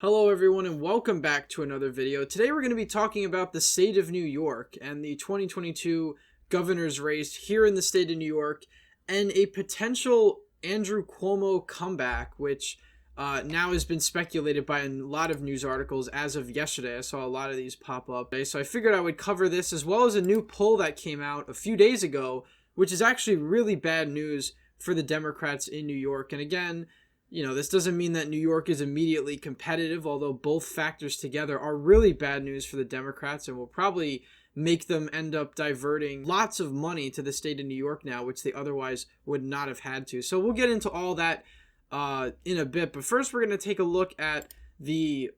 Hello everyone and welcome back to another video. Today we're going to be talking about the state of New York and the 2022 governor's race here in the state of New York and a potential Andrew Cuomo comeback, which now has been speculated by a lot of news articles as of yesterday. I saw a lot of these pop up. So I figured I would cover this as well as a new poll that came out a few days ago, which is actually really bad news for the Democrats in New York. And again, this doesn't mean that New York is immediately competitive, although both factors together are really bad news for the Democrats and will probably make them end up diverting lots of money to the state of New York now, which they otherwise would not have had to. So we'll get into all that in a bit. But first, we're going to take a look at the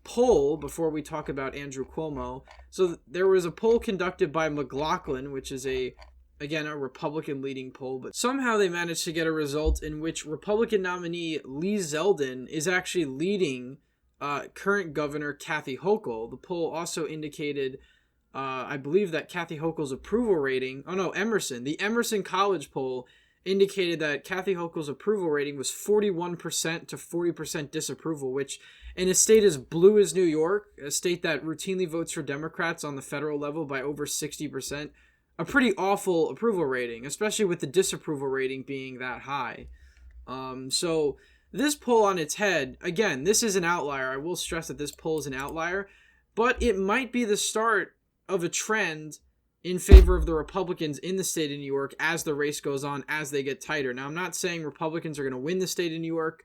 poll before we talk about Andrew Cuomo. So there was a poll conducted by McLaughlin, which is again, a Republican leading poll, but somehow they managed to get a result in which Republican nominee Lee Zeldin is actually leading current Governor Kathy Hochul. The poll also indicated, I believe, that Kathy Hochul's approval rating, the Emerson College poll indicated that Kathy Hochul's approval rating was 41% to 40% disapproval, which in a state as blue as New York, a state that routinely votes for Democrats on the federal level by over 60%, a pretty awful approval rating, especially with the disapproval rating being that high. So this poll on its head, again, this is an outlier. I will stress that this poll is an outlier, but it might be the start of a trend in favor of the Republicans in the state of New York as the race goes on, as they get tighter. Now, I'm not saying Republicans are going to win the state of New York.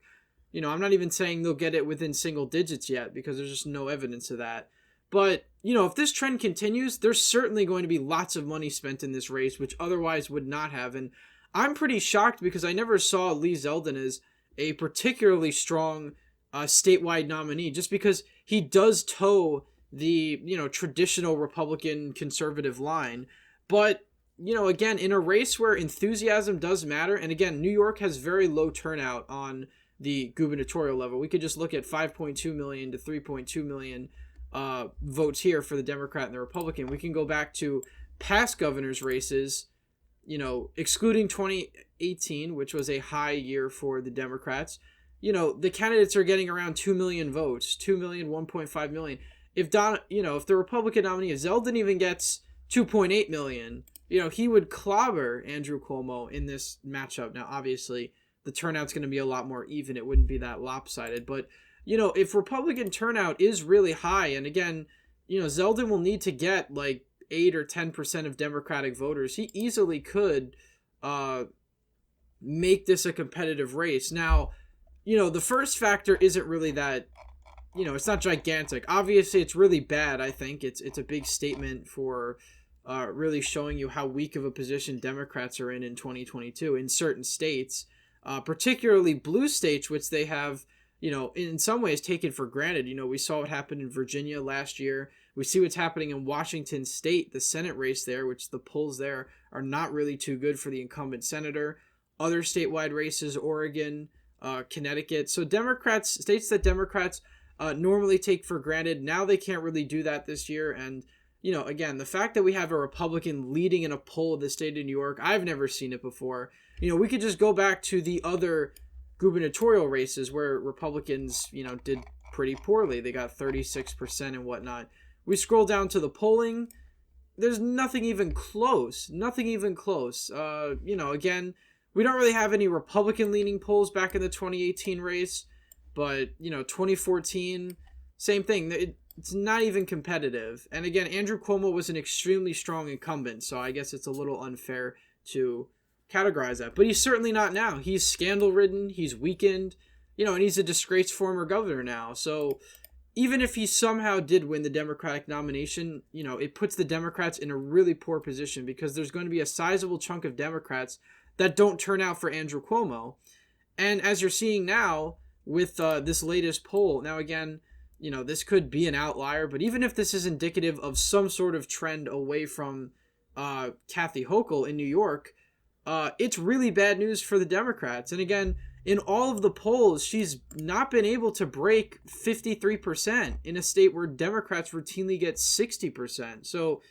I'm not even saying they'll get it within single digits yet because there's just no evidence of that. But, if this trend continues, there's certainly going to be lots of money spent in this race, which otherwise would not have. And I'm pretty shocked because I never saw Lee Zeldin as a particularly strong statewide nominee, just because he does toe the, traditional Republican conservative line. But, again, in a race where enthusiasm does matter, and again, New York has very low turnout on the gubernatorial level. We could just look at 5.2 million to 3.2 million votes here for the Democrat and the Republican. We can go back to past governor's races, excluding 2018, which was a high year for the Democrats. The candidates are getting around 2 million votes, 2 million, 1.5 million. If the Republican nominee Zeldin even gets 2.8 million, he would clobber Andrew Cuomo in this matchup. Now, obviously, the turnout's going to be a lot more even. It wouldn't be that lopsided, but if Republican turnout is really high, and again, Zeldin will need to get like 8 or 10% of Democratic voters, he easily could make this a competitive race. Now, the first factor isn't really that, it's not gigantic. Obviously, it's really bad, I think. It's a big statement for really showing you how weak of a position Democrats are in 2022 in certain states, particularly blue states, which they have in some ways taken for granted. We saw what happened in Virginia last year. We see what's happening in Washington State, the Senate race there, which the polls there are not really too good for the incumbent senator. Other statewide races, Oregon, Connecticut. So states that Democrats normally take for granted, now they can't really do that this year. And, again, the fact that we have a Republican leading in a poll of the state of New York, I've never seen it before. We could just go back to the other gubernatorial races where Republicans, did pretty poorly. They got 36% and whatnot. We scroll down to the polling. There's nothing even close. Again, we don't really have any Republican leaning polls back in the 2018 race, but, 2014, same thing. It's not even competitive. And again, Andrew Cuomo was an extremely strong incumbent, so I guess it's a little unfair to categorize that, but he's certainly not now. He's scandal-ridden, he's weakened, and he's a disgraced former governor now. So even if he somehow did win the Democratic nomination, it puts the Democrats in a really poor position because there's going to be a sizable chunk of Democrats that don't turn out for Andrew Cuomo. And as you're seeing now with this latest poll, now again, this could be an outlier, but even if this is indicative of some sort of trend away from Kathy Hochul in New York, it's really bad news for the Democrats. And again, in all of the polls, she's not been able to break 53% in a state where Democrats routinely get 60%. So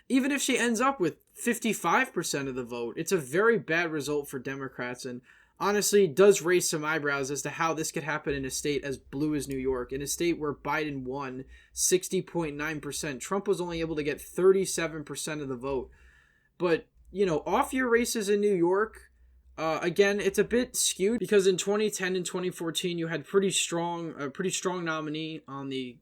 even if she ends up with 55% of the vote, it's a very bad result for Democrats. And honestly does raise some eyebrows as to how this could happen in a state as blue as New York, in a state where Biden won 60.9%. Trump was only able to get 37% of the vote. But, off-year races in New York, again, it's a bit skewed because in 2010 and 2014, you had a pretty strong nominee on the,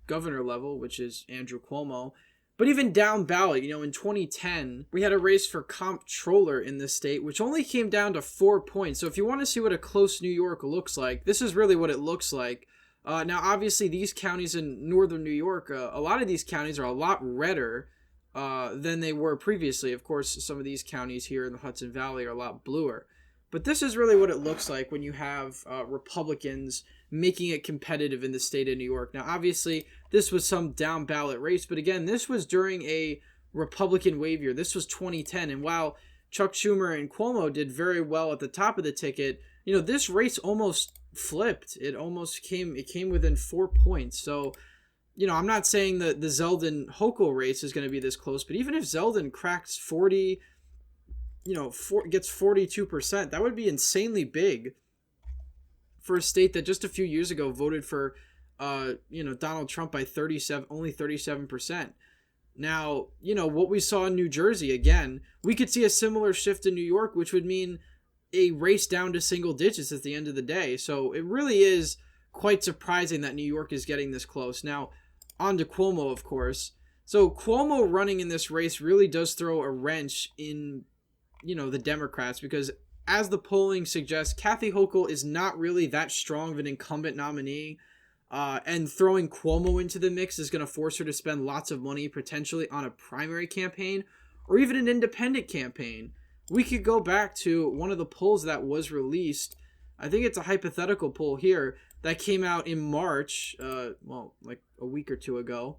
governor level, which is Andrew Cuomo. But even down ballot, in 2010, we had a race for comptroller in this state, which only came down to 4 points. So if you want to see what a close New York looks like, this is really what it looks like. Now, obviously, these counties in northern New York, a lot of these counties are a lot redder than they were previously. Of course, some of these counties here in the Hudson Valley are a lot bluer. But this is really what it looks like when you have Republicans making it competitive in the state of New York. Now, obviously, this was some down ballot race, but again, this was during a Republican wave year. This was 2010, and while Chuck Schumer and Cuomo did very well at the top of the ticket, this race almost flipped. It came within 4 points. So, I'm not saying that the Zeldin Hochul race is going to be this close, but even if Zeldin cracks 40, gets 42%, that would be insanely big for a state that just a few years ago voted for, Donald Trump by only 37%. Now, what we saw in New Jersey, again, we could see a similar shift in New York, which would mean a race down to single digits at the end of the day. So it really is quite surprising that New York is getting this close. Now, on to Cuomo, of course. So Cuomo running in this race really does throw a wrench in, the Democrats, because as the polling suggests, Kathy Hochul is not really that strong of an incumbent nominee. And throwing Cuomo into the mix is going to force her to spend lots of money potentially on a primary campaign or even an independent campaign. We could go back to one of the polls that was released. I think it's a hypothetical poll here that came out in March, like a week or two ago.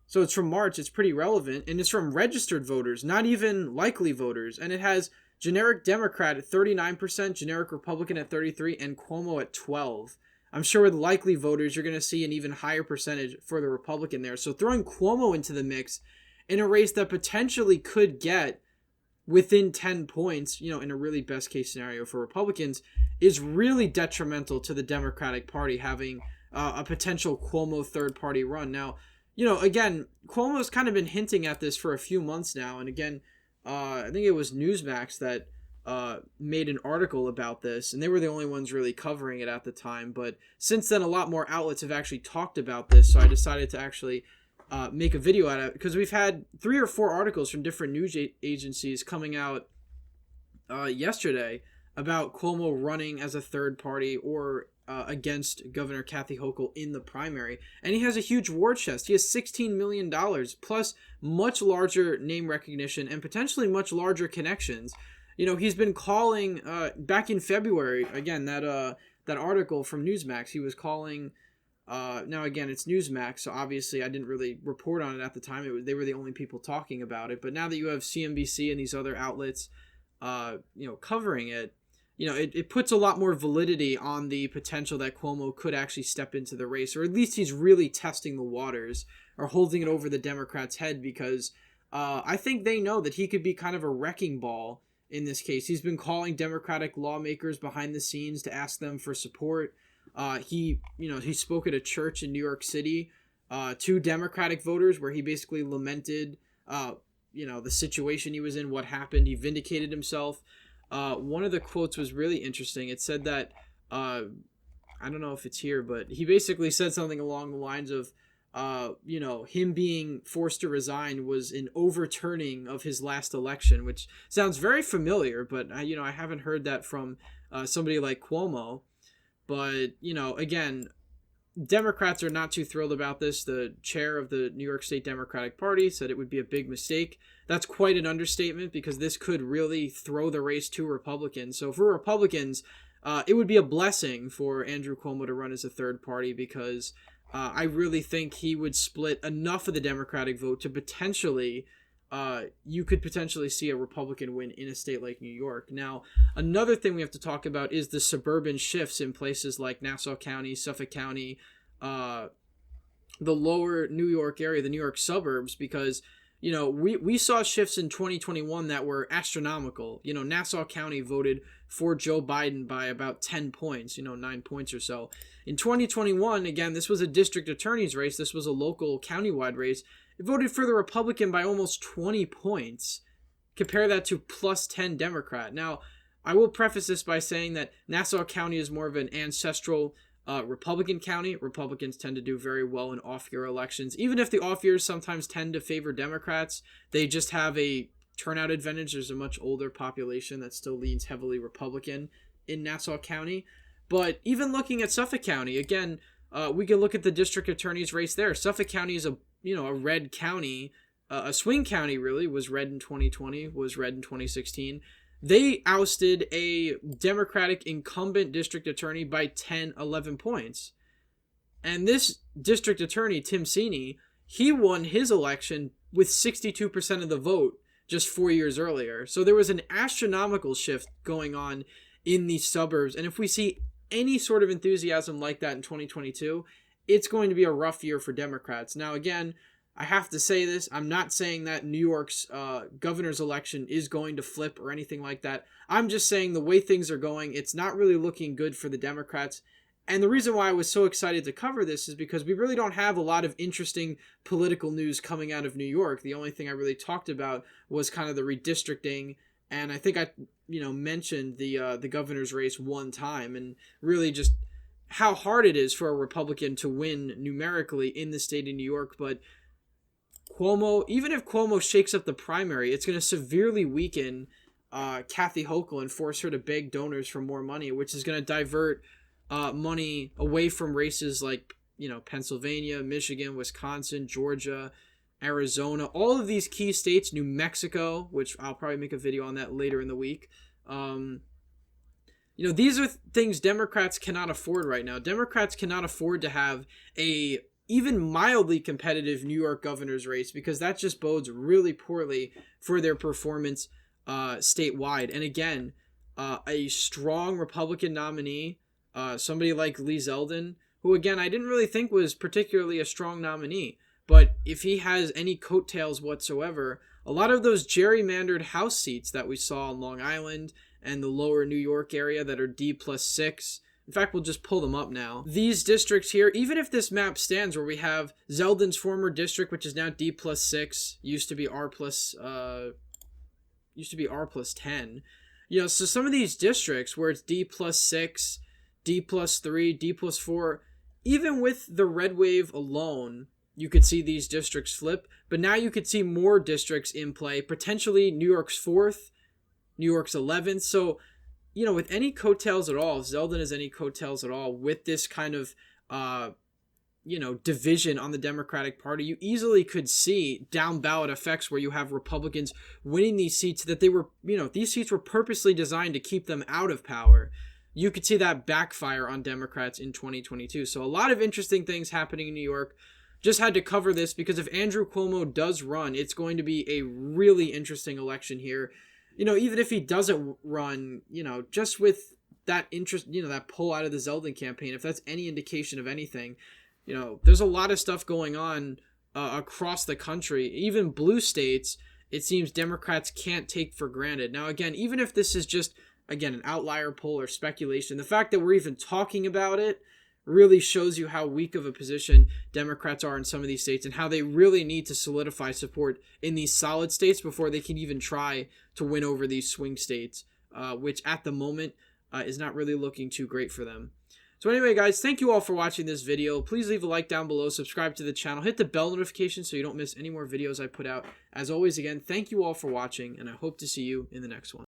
So it's from March. It's pretty relevant. And it's from registered voters, not even likely voters. And it has generic Democrat at 39%, generic Republican at 33%, and Cuomo at 12%. I'm sure with likely voters, you're going to see an even higher percentage for the Republican there. So throwing Cuomo into the mix in a race that potentially could get within 10 points, in a really best case scenario for Republicans, is really detrimental to the Democratic Party having a potential Cuomo third party run. Now, again, Cuomo's kind of been hinting at this for a few months now. And again, I think it was Newsmax that made an article about this, and they were the only ones really covering it at the time. But since then, a lot more outlets have actually talked about this, so I decided to actually make a video out of it, because we've had 3 or 4 articles from different news agencies coming out yesterday about Cuomo running as a third party or against Governor Kathy Hochul in the primary. And he has a huge war chest. He has $16 million plus much larger name recognition and potentially much larger connections. He's been calling back in February, again, that article from Newsmax, he was calling, now again, it's Newsmax, so obviously I didn't really report on it at the time. They were the only people talking about it. But now that you have CNBC and these other outlets, covering it, it puts a lot more validity on the potential that Cuomo could actually step into the race, or at least he's really testing the waters or holding it over the Democrats' head, because I think they know that he could be kind of a wrecking ball in this case. He's been calling Democratic lawmakers behind the scenes to ask them for support. He spoke at a church in New York City to Democratic voters where he basically lamented, the situation he was in, what happened. He vindicated himself. One of the quotes was really interesting. It said that, I don't know if it's here, but he basically said something along the lines of, him being forced to resign was an overturning of his last election, which sounds very familiar, but I haven't heard that from somebody like Cuomo. But, again, Democrats are not too thrilled about this. The chair of the New York State Democratic Party said it would be a big mistake. That's quite an understatement, because this could really throw the race to Republicans. So for Republicans, it would be a blessing for Andrew Cuomo to run as a third party, because I really think he would split enough of the Democratic vote to potentially, you could potentially see a Republican win in a state like New York. Now, another thing we have to talk about is the suburban shifts in places like Nassau County, Suffolk County, the lower New York area, the New York suburbs, because we saw shifts in 2021 that were astronomical. Nassau County voted for Joe Biden by about 10 points, 9 points or so. In 2021, again, this was a district attorney's race. This was a local countywide race. It voted for the Republican by almost 20 points. Compare that to plus 10 Democrat. Now, I will preface this by saying that Nassau County is more of an ancestral Republican county. Republicans tend to do very well in off-year elections. Even if the off years sometimes tend to favor Democrats, they just have a turnout advantage. There's a much older population that still leans heavily Republican in Nassau County. But even looking at Suffolk County, again, we can look at the district attorney's race there. Suffolk County is a red county. A swing county, really, was red in 2020, was red in 2016. They ousted a Democratic incumbent district attorney by 10, 11 points. And this district attorney, Tim Sini, he won his election with 62% of the vote just 4 years earlier. So there was an astronomical shift going on in these suburbs. And if we see any sort of enthusiasm like that in 2022, it's going to be a rough year for Democrats. Now, again, I have to say this. I'm not saying that New York's governor's election is going to flip or anything like that. I'm just saying the way things are going, it's not really looking good for the Democrats. And the reason why I was so excited to cover this is because we really don't have a lot of interesting political news coming out of New York. The only thing I really talked about was kind of the redistricting. And I think I mentioned the governor's race one time, and really just how hard it is for a Republican to win numerically in the state of New York. But Cuomo, even if Cuomo shakes up the primary, it's going to severely weaken Kathy Hochul and force her to beg donors for more money, which is going to divert money away from races like, Pennsylvania, Michigan, Wisconsin, Georgia, Arizona, all of these key states, New Mexico, which I'll probably make a video on that later in the week. These are things Democrats cannot afford right now. Democrats cannot afford to have a even mildly competitive New York governor's race, because that just bodes really poorly for their performance statewide. And again, a strong Republican nominee, somebody like Lee Zeldin, who again, I didn't really think was particularly a strong nominee, but if he has any coattails whatsoever, a lot of those gerrymandered House seats that we saw on Long Island and the lower New York area that are D+6, in fact, we'll just pull them up now. These districts here, even if this map stands where we have Zeldin's former district, which is now D+6, used to be R+10. So some of these districts where it's D+6, D+3, D+4, even with the red wave alone, you could see these districts flip. But now you could see more districts in play, potentially New York's 4th, New York's 11th. So, with any coattails at all, if Zeldin has any coattails at all with this kind of, division on the Democratic Party, you easily could see down ballot effects where you have Republicans winning these seats that they were, these seats were purposely designed to keep them out of power. You could see that backfire on Democrats in 2022. So a lot of interesting things happening in New York. Just had to cover this because if Andrew Cuomo does run, it's going to be a really interesting election here. Even if he doesn't run, just with that interest, that pull out of the Zeldin campaign, if that's any indication of anything, there's a lot of stuff going on across the country. Even blue states, it seems Democrats can't take for granted. Now, again, even if this is just, again, an outlier poll or speculation, the fact that we're even talking about it really shows you how weak of a position Democrats are in some of these states and how they really need to solidify support in these solid states before they can even try to win over these swing states, which at the moment is not really looking too great for them. So anyway, guys, thank you all for watching this video. Please leave a like down below, subscribe to the channel, hit the bell notification so you don't miss any more videos I put out. As always, again, thank you all for watching, and I hope to see you in the next one.